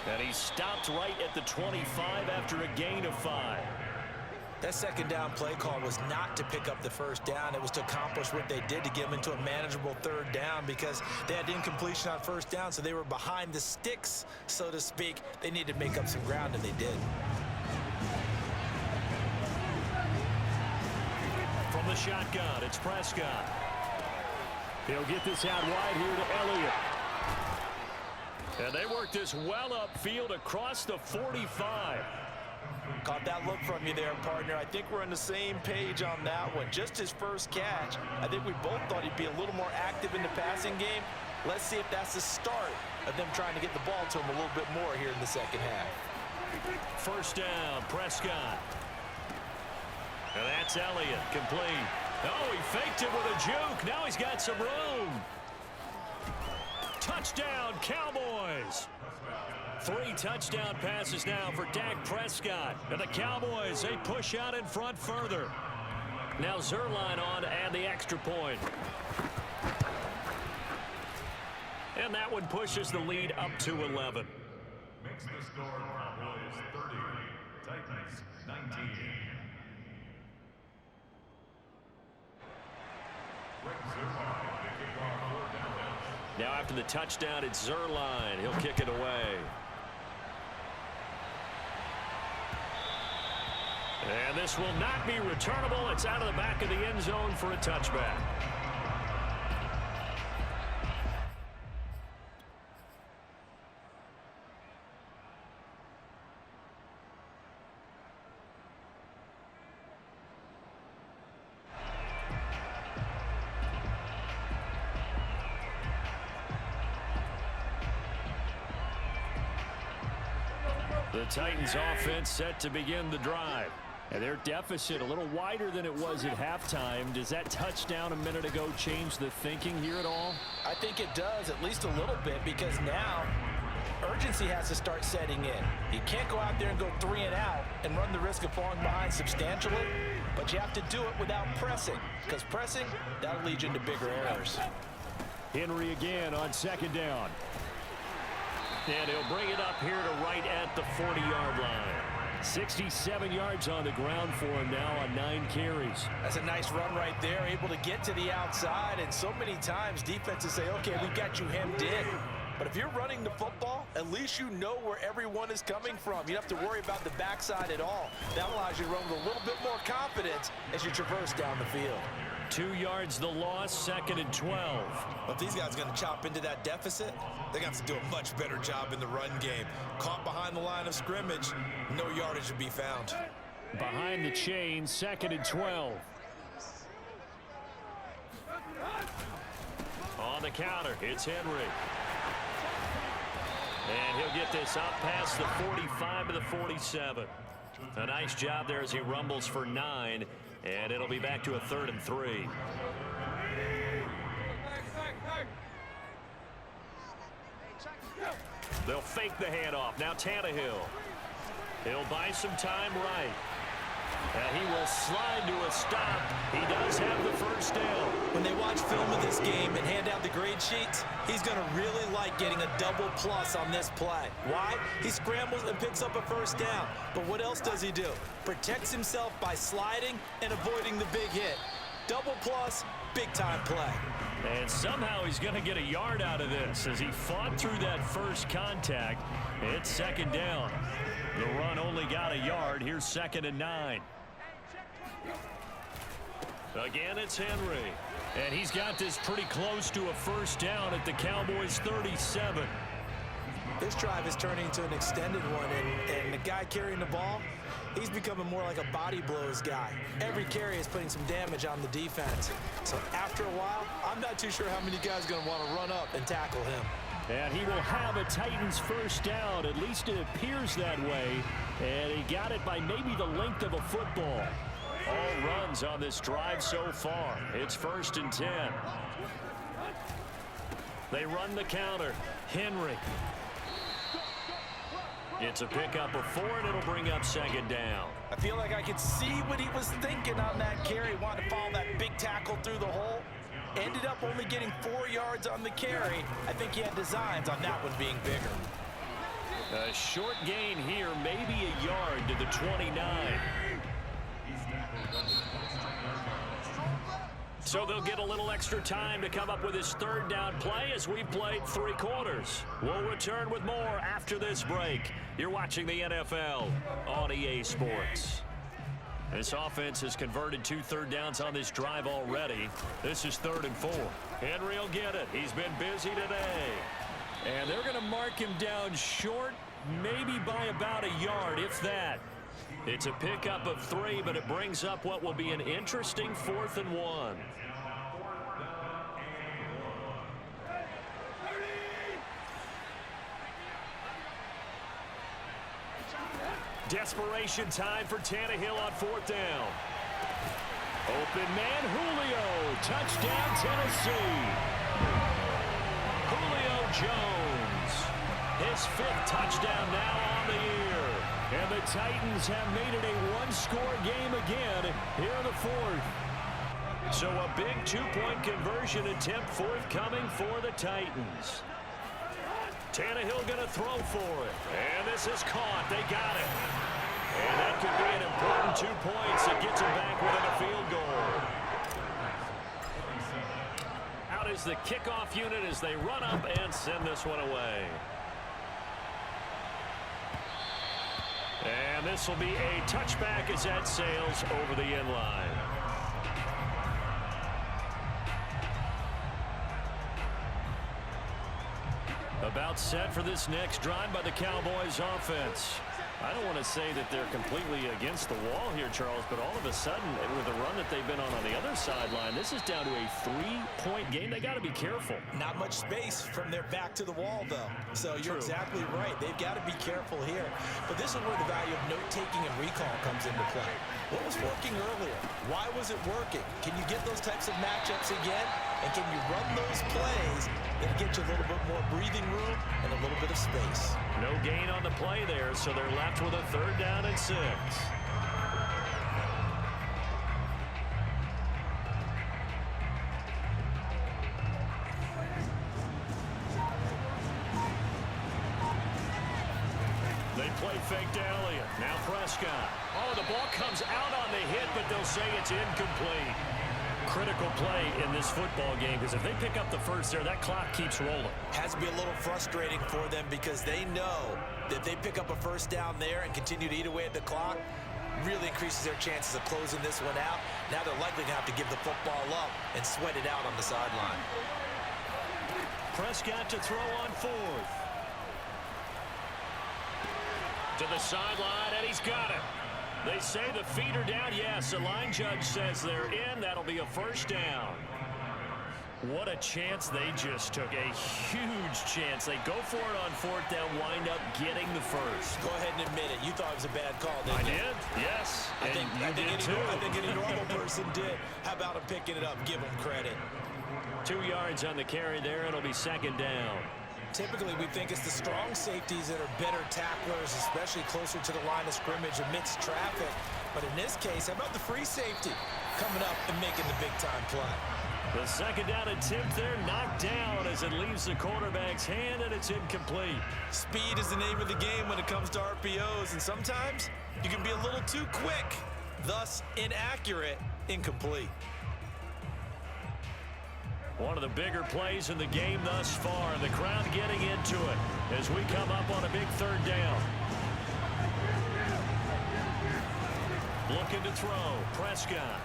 And he stopped right at the 25 after a gain of 5. That second down play call was not to pick up the first down. It was to accomplish what they did, to get them into a manageable third down, because they had incompletion on first down, so they were behind the sticks, so to speak. They needed to make up some ground, and they did. From the shotgun, it's Prescott. He'll get this out wide here to Elliott. And they work this well upfield across the 45. Caught that look from you there, partner. I think we're on the same page on that one. Just his first catch. I think we both thought he'd be a little more active in the passing game. Let's see if that's the start of them trying to get the ball to him a little bit more here in the second half. First down, Prescott. And that's Elliott, complete. Oh, he faked it with a juke. Now he's got some room. Touchdown, Cowboys. 3 touchdown passes now for Dak Prescott. And the Cowboys, they push out in front further. Now Zerline on to add the extra point. And that one pushes the lead up to 11. Makes the score Cowboys 30, Titans 19. Now after the touchdown, it's Zerline. He'll kick it away. And this will not be returnable. It's out of the back of the end zone for a touchback. The Titans offense set to begin the drive. And their deficit a little wider than it was at halftime. Does that touchdown a minute ago change the thinking here at all? I think it does, at least a little bit, because now urgency has to start setting in. You can't go out there and go 3 and out and run the risk of falling behind substantially, but you have to do it without pressing, because pressing, that'll lead you into bigger errors. Henry again on second down. And he'll bring it up here to right at the 40-yard line. 67 yards on the ground for him now on 9 carries. That's a nice run right there, able to get to the outside. And so many times defenses say, okay, we got you hemmed in. But if you're running the football, at least you know where everyone is coming from. You don't have to worry about the backside at all. That allows you to run with a little bit more confidence as you traverse down the field. 2 yards the loss, 2nd and 12. Well, if these guys are going to chop into that deficit, they're going to have to do a much better job in the run game. Caught behind the line of scrimmage, no yardage to be found. Behind the chain, 2nd and 12. On the counter, it's Henry. And he'll get this up past the 45 to the 47. A nice job there as he rumbles for 9. And it'll be back to a 3rd and 3. They'll fake the handoff. Now Tannehill. He'll buy some time right. And he will slide to a stop. He does have the first down. When they watch film of this game and hand out the grade sheets, he's going to really like getting a double plus on this play. Why? He scrambles and picks up a first down. But what else does he do? Protects himself by sliding and avoiding the big hit. Double plus, big-time play. And somehow he's going to get a yard out of this as he fought through that first contact. It's 2nd down. The run only got a yard. Here's 2nd and 9. Again, it's Henry. And he's got this pretty close to a first down at the Cowboys' 37. This drive is turning into an extended one, and the guy carrying the ball, he's becoming more like a body blows guy. Every carry is putting some damage on the defense. So after a while, I'm not too sure how many guys are going to want to run up and tackle him. And he will have a Titans first down. At least it appears that way. And he got it by maybe the length of a football. All runs on this drive so far. It's 1st and 10. They run the counter. Henry. It's a pickup of 4, and it'll bring up 2nd down. I feel like I could see what he was thinking on that carry. Wanted to follow that big tackle through the hole. Ended up only getting 4 yards on the carry. I think he had designs on that one being bigger. A short gain here, maybe a yard to the 29. So they'll get a little extra time to come up with his third down play as we've played 3 quarters. We'll return with more after this break. You're watching the NFL on EA Sports. This offense has converted 2 third downs on this drive already. This is 3rd and 4. Henry will get it. He's been busy today. And they're going to mark him down short, maybe by about a yard, if that. It's a pickup of 3, but it brings up what will be an interesting 4th and 1. Desperation time for Tannehill on 4th down. Open man, Julio. Touchdown, Tennessee. Julio Jones. His 5th touchdown now on the year. And the Titans have made it a 1-score game again here in the 4th. So a big 2-point conversion attempt forthcoming for the Titans. Tannehill going to throw for it. And this is caught. They got it. And that could be an important 2 points that gets them back within a field goal. Out is the kickoff unit as they run up and send this one away. And this will be a touchback as that sails over the end line. About set for this next drive by the Cowboys offense. I don't want to say that they're completely against the wall here, Charles, but all of a sudden, with the run that they've been on the other sideline, this is down to a 3-point game. They got to be careful. Not much space from their back to the wall, though. So you're exactly right. They've got to be careful here. But this is where the value of note-taking and recall comes into play. What was working earlier? Why was it working? Can you get those types of matchups again? And can you run those plays that get you a little bit more breathing room and a little bit of space? No gain on the play there, so they're left with a 3rd down and 6. They play fake to Elliott. Now Prescott. Oh, the ball comes out on the hit, but they'll say it's incomplete. Critical play in this football game, because if they pick up the first there, that clock keeps rolling. Has to be a little frustrating for them because they know that if they pick up a first down there and continue to eat away at the clock, really increases their chances of closing this one out. Now they're likely to have to give the football up and sweat it out on the sideline. Prescott to throw on 4th. To the sideline, and he's got it. They say the feet are down. Yes, the line judge says they're in. That'll be a first down. What a chance they just took. A huge chance. They go for it on 4th down, wind up getting the first. Go ahead and admit it. You thought it was a bad call, didn't you? I did, yes. I think any normal person did. How about him picking it up? Give him credit. 2 yards on the carry there. It'll be 2nd down. Typically, we think it's the strong safeties that are better tacklers, especially closer to the line of scrimmage amidst traffic. But in this case, how about the free safety coming up and making the big-time play? The 2nd down attempt there knocked down as it leaves the quarterback's hand, and it's incomplete. Speed is the name of the game when it comes to RPOs, and sometimes you can be a little too quick, thus inaccurate, incomplete. One of the bigger plays in the game thus far, and the crowd getting into it as we come up on a big 3rd down. Looking to throw, Prescott.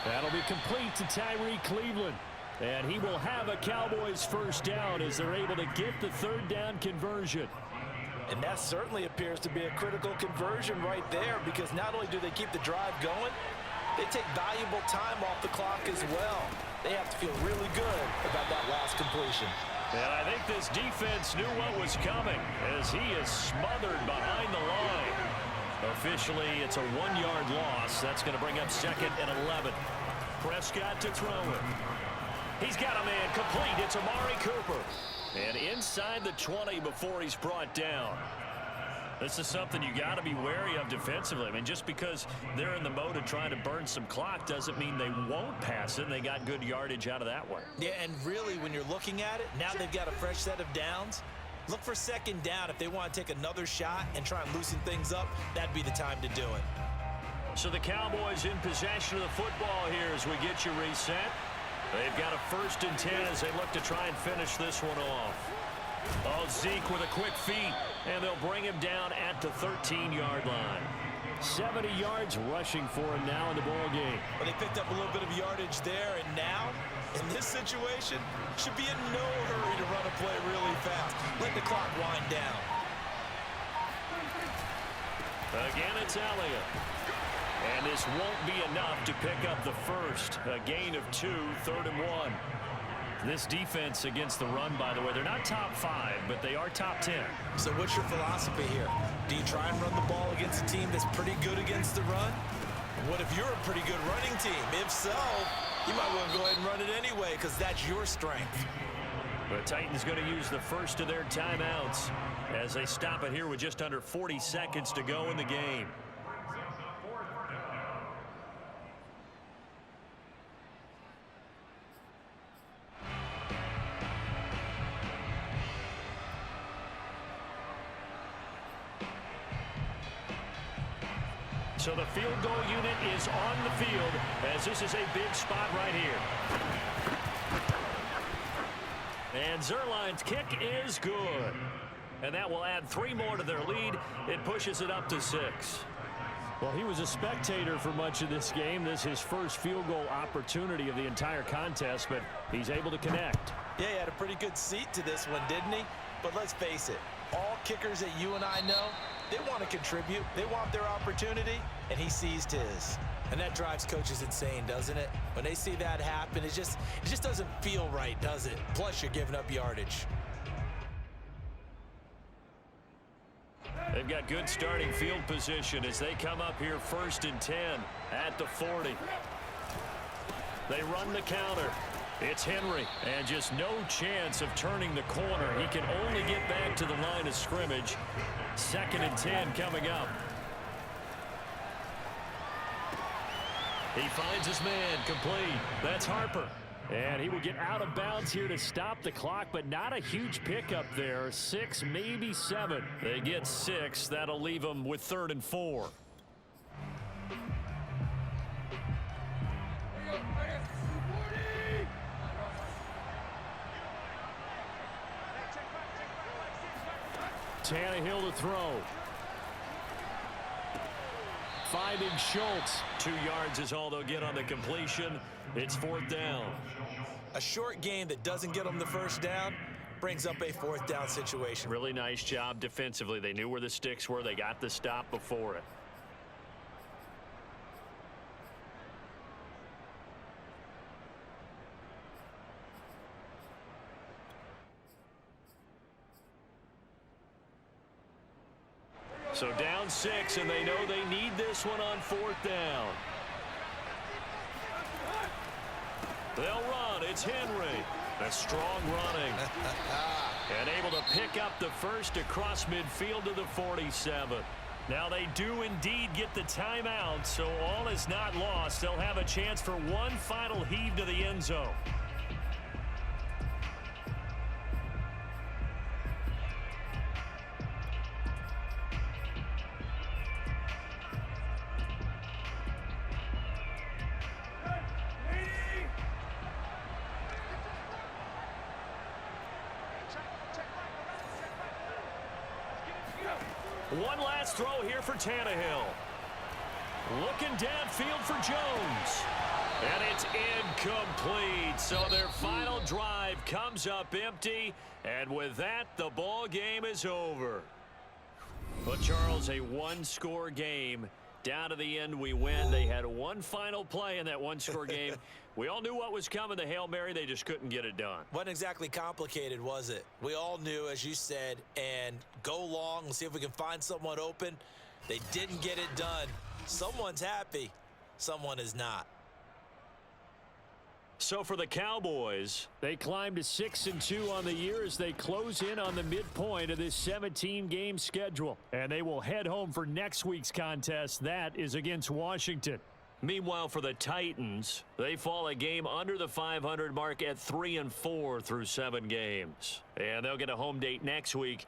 That'll be complete to Tyree Cleveland. And he will have a Cowboys first down as they're able to get the 3rd down conversion. And that certainly appears to be a critical conversion right there, because not only do they keep the drive going, they take valuable time off the clock as well. They have to feel really good about that last completion. And I think this defense knew what was coming as he is smothered behind the line. Officially, it's a 1-yard loss. That's going to bring up 2nd and 11. Prescott to throw it. He's got a man complete. It's Amari Cooper. And inside the 20 before he's brought down. This is something you got to be wary of defensively. I mean, just because they're in the mode of trying to burn some clock doesn't mean they won't pass it. And they got good yardage out of that one. Yeah, and really, when you're looking at it, now they've got a fresh set of downs. Look for second down. If they want to take another shot and try and loosen things up, that'd be the time to do it. So the Cowboys in possession of the football here as we get you reset. They've got a 1st and 10 as they look to try and finish this one off. Oh, Zeke with a quick feed, and they'll bring him down at the 13-yard line. 70 yards rushing for him now in the ball game. Well, they picked up a little bit of yardage there, and now, in this situation, should be in no hurry to run a play really fast. Let the clock wind down. Again, it's Elliott. And this won't be enough to pick up the first. A gain of 2, 3rd and 1. This defense against the run, by the way, they're not top 5, but they are top 10. So what's your philosophy here? Do you try and run the ball against a team that's pretty good against the run? What if you're a pretty good running team? If so, you might want to go ahead and run it anyway because that's your strength. The Titans going to use the first of their timeouts as they stop it here with just under 40 seconds to go in the game. So the field goal unit is on the field as this is a big spot right here. And Zerline's kick is good. And that will add 3 more to their lead. It pushes it up to 6. Well, he was a spectator for much of this game. This is his first field goal opportunity of the entire contest, but he's able to connect. Yeah, he had a pretty good seat to this one, didn't he? But let's face it, all kickers that you and I know, they want to contribute. They want their opportunity, and he seized his. And that drives coaches insane, doesn't it? When they see that happen, it just doesn't feel right, does it? Plus, you're giving up yardage. They've got good starting field position as they come up here 1st and 10 at the 40. They run the counter. It's Henry, and just no chance of turning the corner. He can only get back to the line of scrimmage. 2nd and 10 coming up. He finds his man complete. That's Harper. And he will get out of bounds here to stop the clock, but not a huge pickup there. 6, maybe 7. They get 6. That'll leave them with 3rd and 4. Tannehill to throw. Finding Schultz. 2 yards is all they'll get on the completion. It's 4th down. A short game that doesn't get them the first down brings up a 4th down situation. Really nice job defensively. They knew where the sticks were. They got the stop before it. So down 6, and they know they need this one on 4th down. They'll run. It's Henry. A strong running. And able to pick up the first across midfield to the 47. Now they do indeed get the timeout, so all is not lost. They'll have a chance for one final heave to the end zone. One last throw here for Tannehill. Looking downfield for Jones. And it's incomplete. So their final drive comes up empty. And with that, the ball game is over. But, Charles, a one-score game. Down to the end, we win. They had one final play in that one-score game. We all knew what was coming. The Hail Mary, they just couldn't get it done. Wasn't exactly complicated, was it? We all knew, as you said, and go long and see if we can find someone open. They didn't get it done. Someone's happy. Someone is not. So for the Cowboys, they climb to 6-2 on the year as they close in on the midpoint of this 17-game schedule. And they will head home for next week's contest. That is against Washington. Meanwhile, for the Titans, they fall a game under the 500 mark at 3-4 through 7 games. And they'll get a home date next week